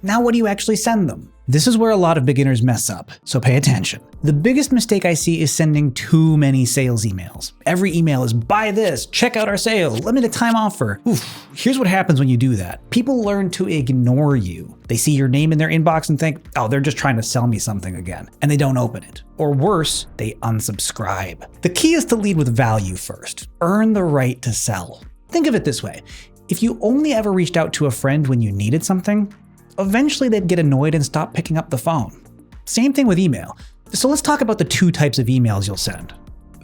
Now what do you actually send them? This is where a lot of beginners mess up, so pay attention. The biggest mistake I see is sending too many sales emails. Every email is buy this, check out our sale, limited time offer. Oof, here's what happens when you do that. People learn to ignore you. They see your name in their inbox and think, oh, they're just trying to sell me something again, and they don't open it. Or worse, they unsubscribe. The key is to lead with value first. Earn the right to sell. Think of it this way. If you only ever reached out to a friend when you needed something, eventually they'd get annoyed and stop picking up the phone. Same thing with email. So let's talk about the two types of emails you'll send.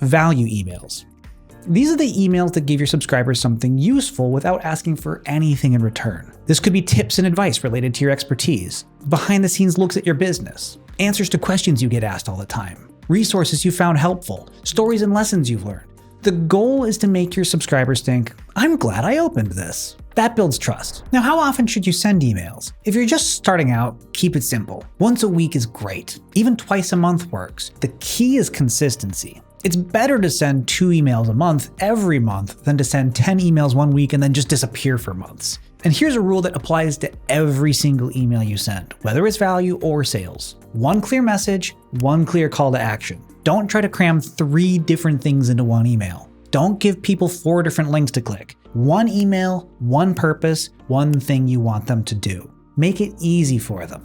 Value emails. These are the emails that give your subscribers something useful without asking for anything in return. This could be tips and advice related to your expertise, behind the scenes looks at your business, answers to questions you get asked all the time, resources you found helpful, stories and lessons you've learned. The goal is to make your subscribers think, I'm glad I opened this. That builds trust. Now, how often should you send emails? If you're just starting out, keep it simple. Once a week is great. Even twice a month works. The key is consistency. It's better to send 2 emails a month every month than to send 10 emails one week and then just disappear for months. And here's a rule that applies to every single email you send, whether it's value or sales. One clear message, one clear call to action. Don't try to cram 3 different things into one email. Don't give people 4 different links to click. One email, one purpose, one thing you want them to do. Make it easy for them.